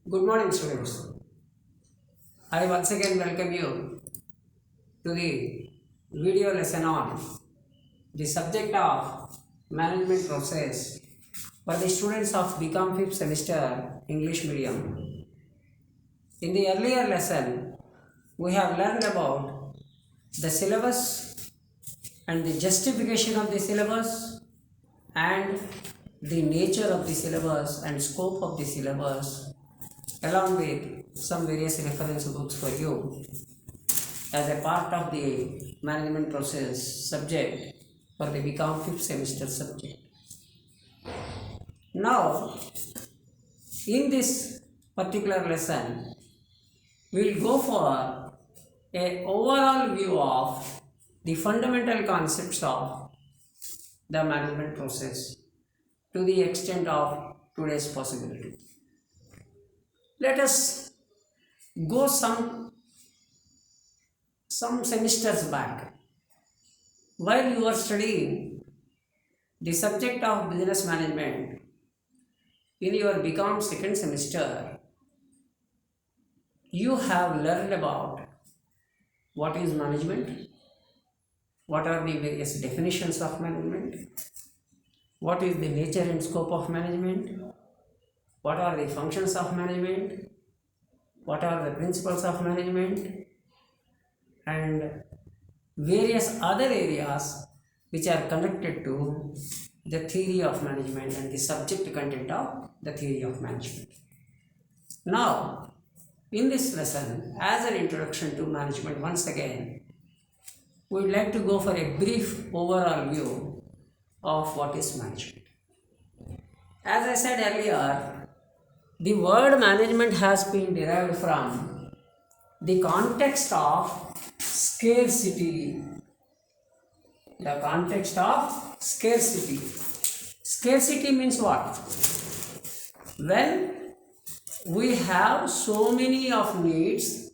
Good morning, students. I once again welcome you to the video lesson on the subject of management process for the students of BCom 5th semester English medium. In the earlier lesson, we have learned about the syllabus and the justification of the syllabus and the nature of the syllabus and scope of the syllabus, along with some various reference books for you as a part of the management process subject for the BCom 5th semester subject. Now, in this particular lesson, we will go for a overall view of the fundamental concepts of the management process to the extent of today's possibility. Let us go some semesters back. While you are studying the subject of business management in your BCom second semester, you have learned about what is management, what are the various definitions of management, what is the nature and scope of management, what are the functions of management, what are the principles of management, and various other areas which are connected to the theory of management and the subject content of the theory of management. Now, in this lesson, as an introduction to management, once again, we would like to go for a brief overall view of what is management. As I said earlier, the word management has been derived from the context of scarcity. The context of scarcity. Scarcity means what? When we have so many of needs,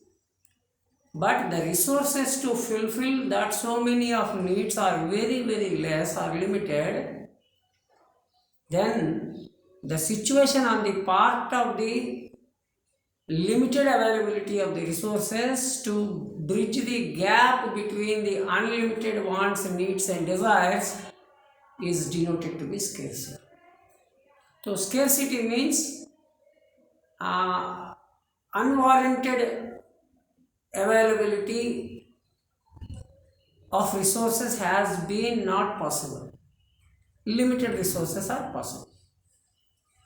but the resources to fulfill that so many of needs are very less or limited, then the situation on the part of the limited availability of the resources to bridge the gap between the unlimited wants, needs and desires is denoted to be scarcity. So scarcity means unwarranted availability of resources has been not possible. Limited resources are possible.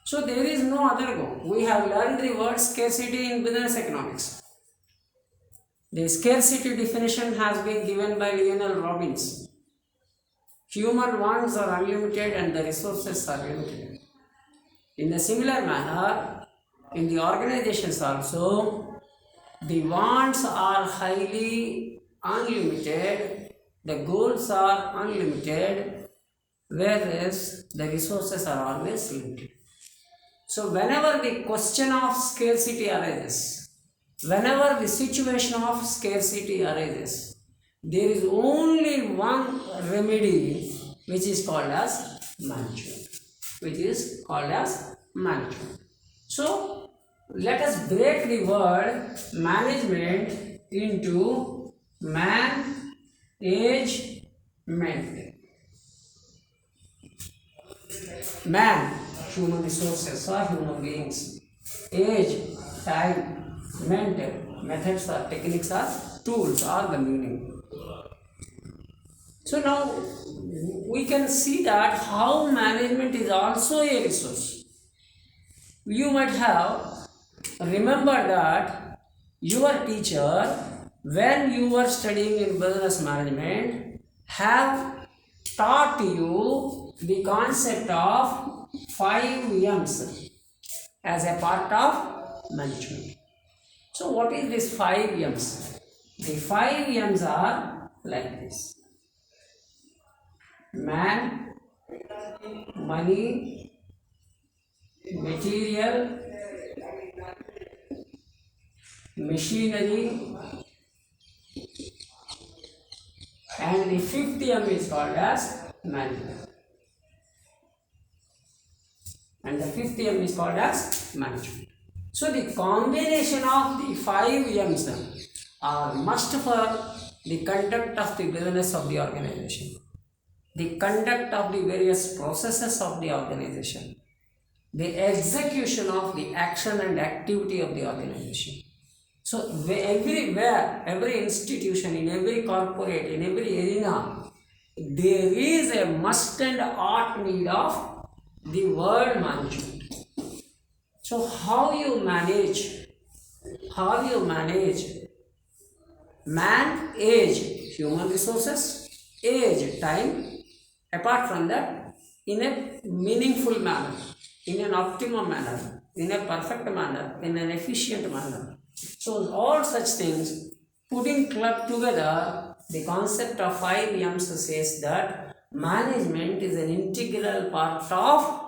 So there is no other go. We have learned the word scarcity in business economics. The scarcity definition has been given by Lionel Robbins. Human wants are unlimited and the resources are limited. In a similar manner, in the organizations also, the wants are highly unlimited, the goals are unlimited, whereas the resources are always limited. So whenever the question of scarcity arises, whenever the situation of scarcity arises, there is only one remedy which is called as management. So let us break the word management into man, age, ment. Man, human resources or human beings. Age, time, ment, methods or techniques or tools are the meaning. So now we can see that how management is also a resource. You might have remembered that your teacher, when you were studying in business management, have taught you the concept of 5 M's as a part of management. So what is this 5 M's? The 5 M's are like this: man, money, material, machinery, and the 5th M is called as management. And the 5th M is called as management. So the combination of the 5 M's are must for the conduct of the business of the organization, the conduct of the various processes of the organization, the execution of the action and activity of the organization. So everywhere, every institution, in every corporate, in every arena, there is a must and ought need of the word management. So how you manage man, age, human resources, age, time, apart from that, in a meaningful manner, in an optimum manner, in a perfect manner, in an efficient manner. So all such things, putting club together, the concept of 5 M's says that management is an integral part of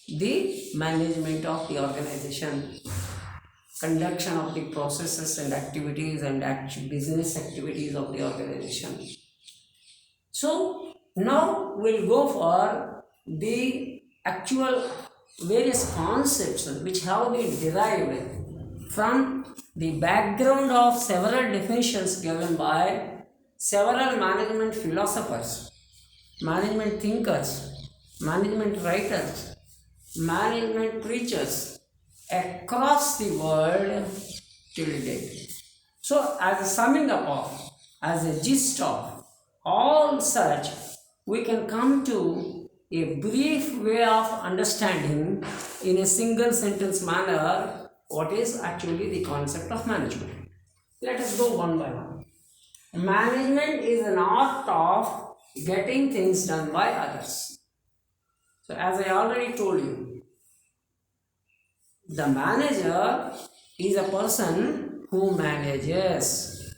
the management of the organization, conduction of the processes and activities and business activities of the organization. So now we'll go for the actual various concepts which have been derived from the background of several definitions given by several management philosophers, management thinkers, management writers, management preachers across the world till date. So as a summing up of, as a gist of all such, we can come to a brief way of understanding in a single sentence manner what is actually the concept of management. Let us go one by one. Management is an art of getting things done by others. So as I already told you, the manager is a person who manages.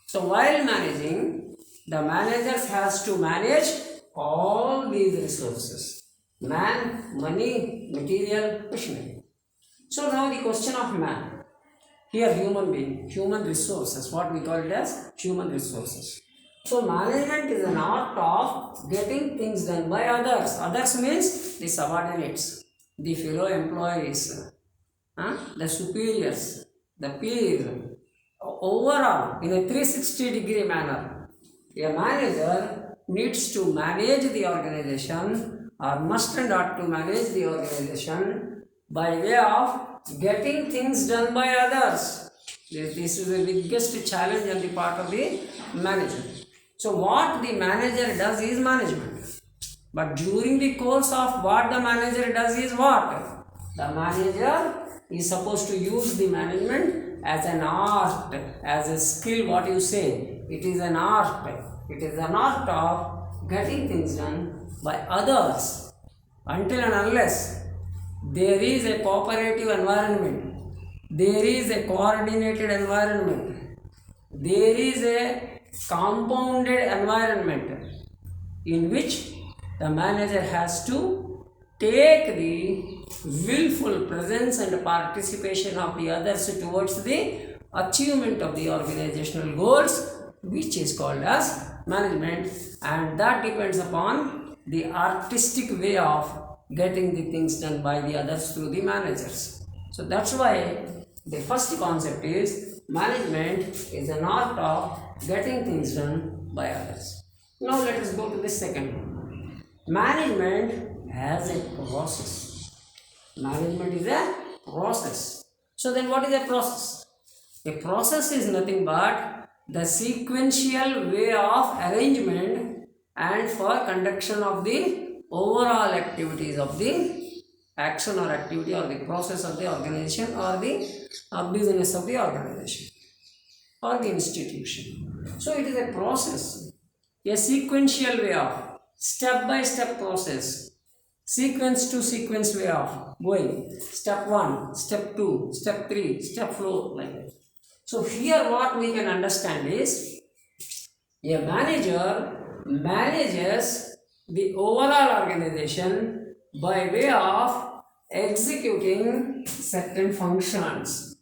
So while managing, the manager has to manage all these resources: man, money, material, machinery. So now the question of man. Here human being, human resources, what we call it as human resources. So management is an art of getting things done by others. Others means the subordinates, the fellow employees, the superiors, the peers. Overall, in a 360-degree manner, a manager needs to manage the organization or must and ought to manage the organization by way of getting things done by others. This is the biggest challenge on the part of the manager. So what the manager does is management. But during the course of what the manager does is what? The manager is supposed to use the management as an art, as a skill, what you say. It is an art. It is an art of getting things done by others until and unless there is a cooperative environment, there is a coordinated environment, there is a compounded environment in which the manager has to take the willful presence and participation of the others towards the achievement of the organizational goals, which is called as management, and that depends upon the artistic way of getting the things done by the others through the managers. So that's why the first concept is management is an art of getting things done by others. Now let us go to the second one. Management has a process. Management is a process. So then what is a process? A process is nothing but the sequential way of arrangement and for conduction of the overall activities of the action or activity or the process of the organization or the business of the organization or the institution. So it is a process, a sequential way of step-by-step process, sequence to sequence way of going, step 1, step 2, step 3, step 4, like that. So here what we can understand is a manager manages the overall organization by way of executing certain functions.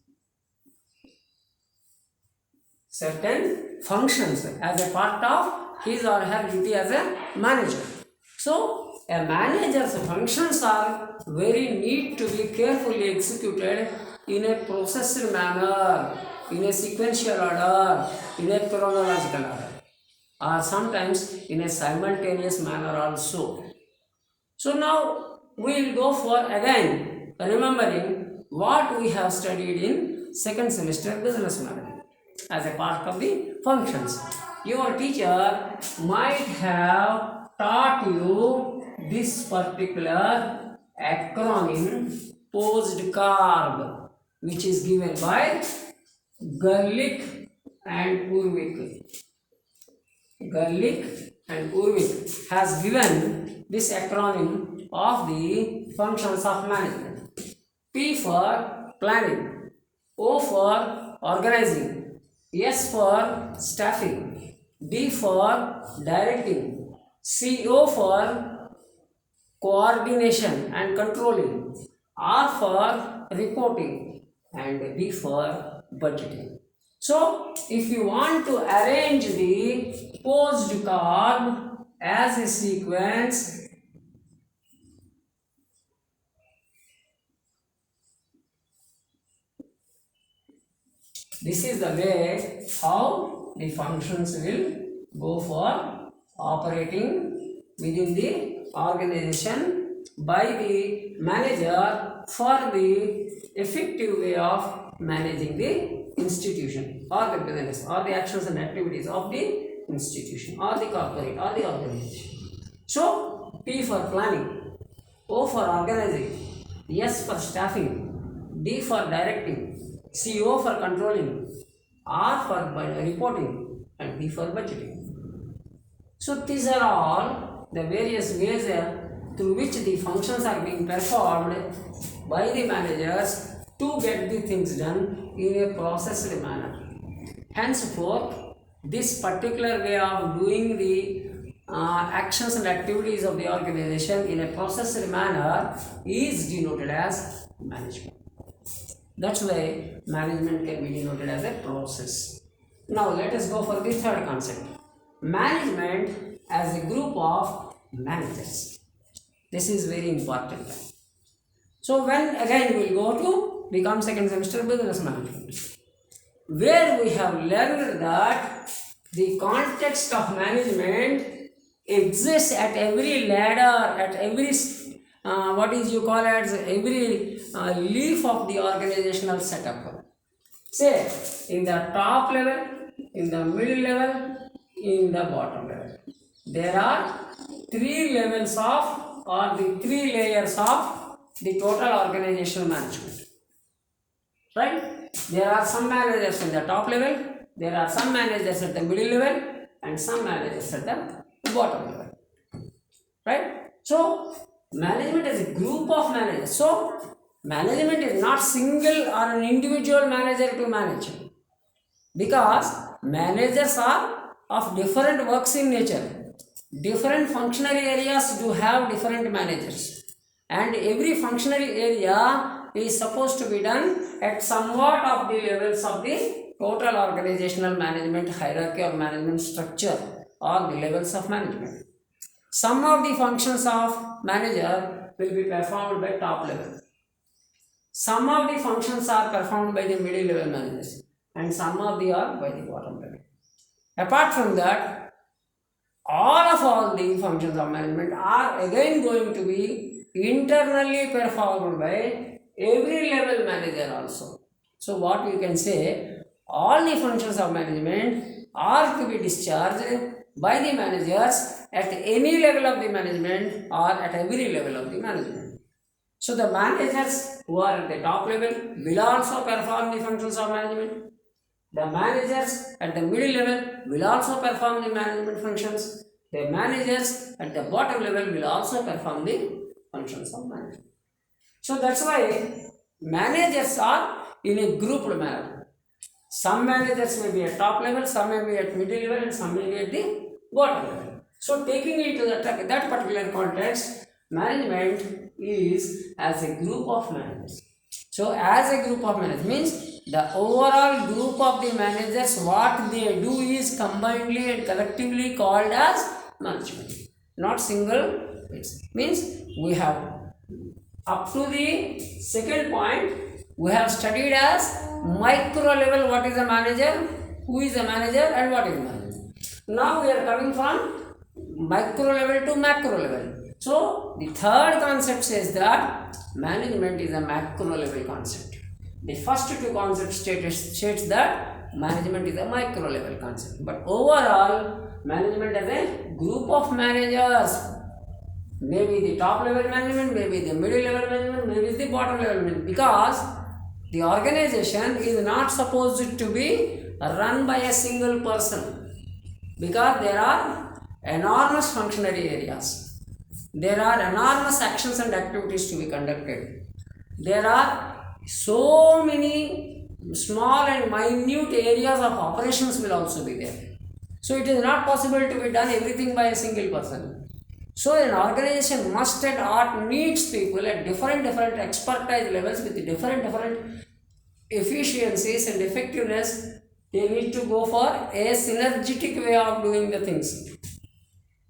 Certain functions as a part of his or her duty as a manager. So a manager's functions are very need to be carefully executed in a processed manner, in a sequential order, in a chronological order, or sometimes in a simultaneous manner also. So now we will go for again remembering what we have studied in second semester business management as a part of the functions. Your teacher might have taught you this particular acronym POSDCARB, which is given by Gerlich and Urwik. Gerlich and Urwik has given this acronym of the functions of management. P for planning, O for organizing, S for staffing, D for directing, CO for coordination and controlling, R for reporting, and B for budgeting. So, if you want to arrange the POSDCARB as a sequence, this is the way how the functions will go for operating within the organization by the manager for the effective way of managing the institution or the business or the actions and activities of the institution or the corporate or the organization. So, P for planning, O for organizing, S for staffing, D for directing, CO for controlling, R for reporting, and B for budgeting. So these are all the various ways through which the functions are being performed by the managers to get the things done in a processed manner. Henceforth, this particular way of doing the actions and activities of the organization in a processed manner is denoted as management. That's why management can be denoted as a process. Now let us go for the third concept. Management as a group of managers. This is very important. So when again we will go to become second semester business management, where we have learned that the context of management exists at every ladder, at every what is you call as every leaf of the organizational setup. Say in the top level, in the middle level, in the bottom level. There are three levels of or the three layers of the total organizational management. Right? There are some managers in the top level, there are some managers at the middle level, and some managers at the bottom level. Right? So, management is a group of managers. So, management is not single or an individual manager to manage, because managers are of different works in nature. Different functionary areas do have different managers, and every functionary area is supposed to be done at somewhat of the levels of the total organizational management hierarchy or management structure or the levels of management. Some of the functions of manager will be performed by top level. Some of the functions are performed by the middle level managers, and some of the are by the bottom level. Apart from that, all the functions of management are again going to be internally performed by every level manager also. So what we can say, all the functions of management are to be discharged by the managers at any level of the management or at every level of the management. So the managers who are at the top level will also perform the functions of management. The managers at the middle level will also perform the management functions. The managers at the bottom level will also perform the functions of management. So that's why managers are in a grouped manner. Some managers may be at top level, some may be at middle level, and some may be at the bottom level. So taking into that particular context, management is as a group of managers. So as a group of managers means the overall group of the managers, what they do is combinedly and collectively called as management, not single. It means we have up to the second point, We have studied as micro level what is a manager, who is a manager and what is manager. Now we are coming from micro level to macro level. So the third concept says that management is a macro level concept. The first two concepts states that management is a micro level concept. But overall, management is a group of managers. Maybe the top level management, maybe the middle level management, maybe the bottom level management. Because the organization is not supposed to be run by a single person. Because there are enormous functionary areas. There are enormous actions and activities to be conducted. There are so many small and minute areas of operations will also be there. So it is not possible to be done everything by a single person. So an organization must and ought needs people at different expertise levels with different efficiencies and effectiveness. They need to go for a synergetic way of doing the things.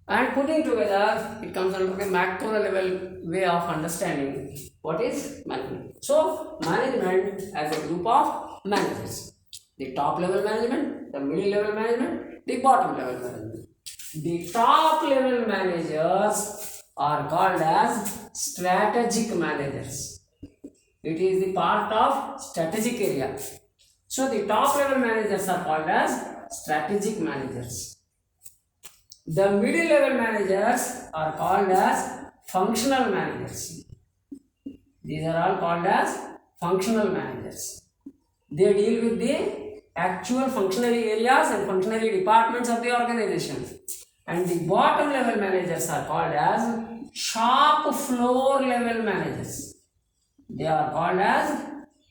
And putting together, it comes under the macro level way of understanding what is management. So, management as a group of managers. The top level management, the middle level management, the bottom level management. The top level managers are called as strategic managers. It is the part of strategic area. So, the top level managers are called as strategic managers. The middle level managers are called as functional managers. These are all called as functional managers. They deal with the actual functionary areas and functionary departments of the organization. And the bottom level managers are called as shop floor level managers. They are called as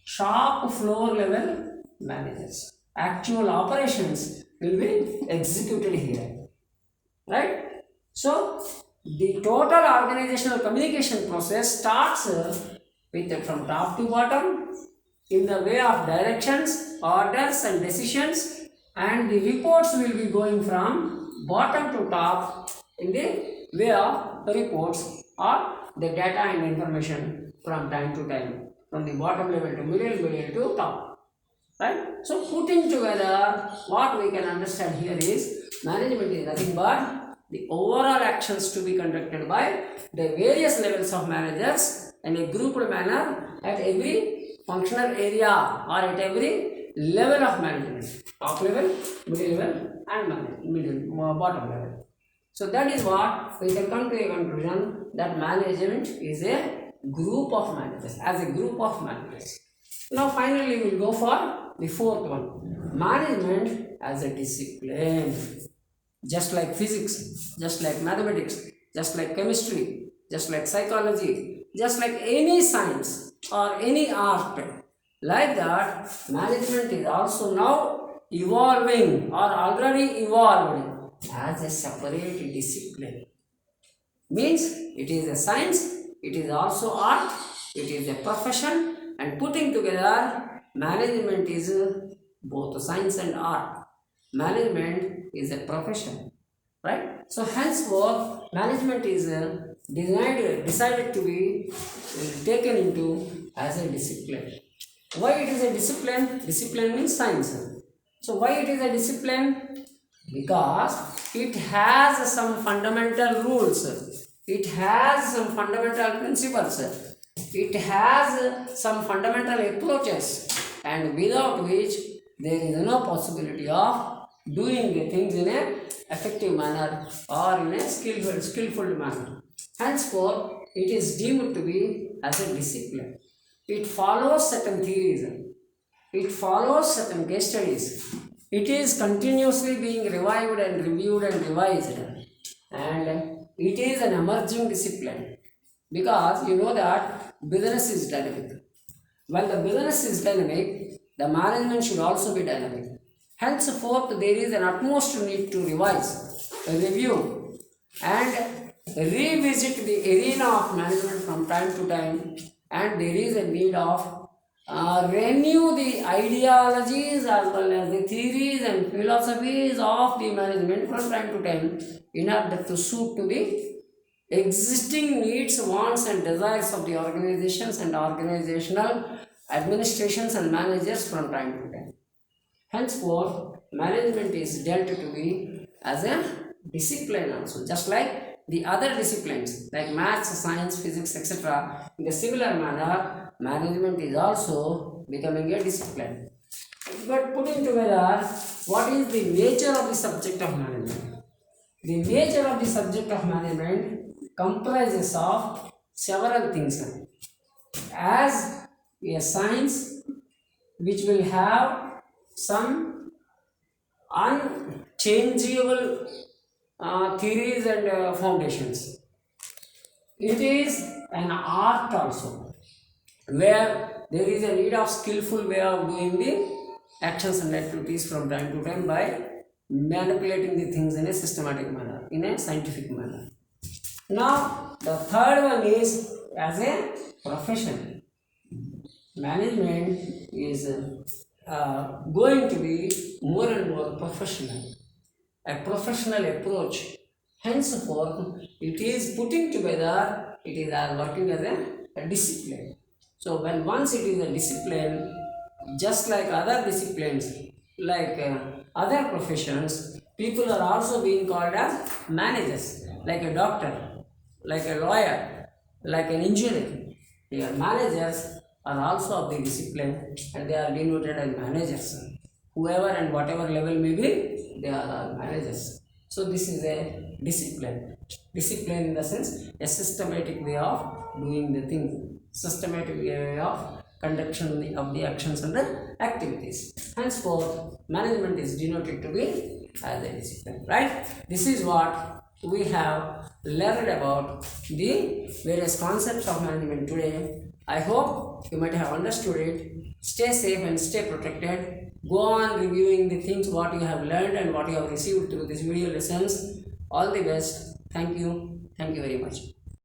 shop floor level managers. Actual operations will be executed here. Right? So, the total organizational communication process starts with from top to bottom in the way of directions, orders and decisions, and the reports will be going from bottom to top in the way of reports or the data and information from time to time, from the bottom level to middle to top. Right? So, putting together what we can understand here is management is nothing but the overall actions to be conducted by the various levels of managers in a grouped manner at every functional area or at every level of management. Top level, middle level and bottom level. So that is what we can come to a conclusion that management is a group of managers, as a group of managers. Now finally we will go for the fourth one. Management as a discipline. Just like physics, just like mathematics, just like chemistry, just like psychology, just like any science or any art, like that, management is also now evolving or already evolved as a separate discipline. Means it is a science, it is also art, it is a profession, and putting together, management is both science and art. Management is a profession, right? So henceforth, management is decided to be taken into as a discipline. Why it is a discipline? Discipline means science. So why it is a discipline? Because it has some fundamental rules. It has some fundamental principles. It has some fundamental approaches, and without which there is no possibility of doing the things in a effective manner or in a skillful manner. Henceforth, it is deemed to be as a discipline. It follows certain theories. It follows certain case studies. It is continuously being revived and reviewed and revised. And it is an emerging discipline. Because you know that business is dynamic. When the business is dynamic, the management should also be dynamic. Henceforth, there is an utmost need to revise, review, and revisit the arena of management from time to time, and there is a need of renew the ideologies as well as the theories and philosophies of the management from time to time in order to suit to the existing needs, wants and desires of the organizations and organizational administrations and managers from time to time. Henceforth, management is dealt to be as a discipline also, just like the other disciplines like maths, science, physics, etc. In a similar manner, management is also becoming a discipline. But putting together, what is the nature of the subject of management? The nature of the subject of management comprises of several things. As a science which will have some unchangeable theories and foundations. It is an art also, where there is a need of skillful way of doing the actions and activities from time to time by manipulating the things in a systematic manner, in a scientific manner. Now, the third one is as a profession. Management is going to be more and more professional, a professional approach. Henceforth, it is putting together, it is working as a discipline. So, when once it is a discipline, just like other disciplines, like other professions, people are also being called as managers, like a doctor, like a lawyer, like an engineer. Their managers are also of the discipline and they are denoted as managers. Whoever and whatever level may be, they are all managers. So this is a discipline. Discipline in the sense a systematic way of doing the thing, systematic way of conduction of the actions and the activities. Henceforth, management is denoted to be as a discipline, right? This is what we have learned about the various concepts of management today. I hope you might have understood it. Stay safe and stay protected. Go on reviewing the things what you have learned and what you have received through these video lessons. All the best. Thank you. Thank you very much.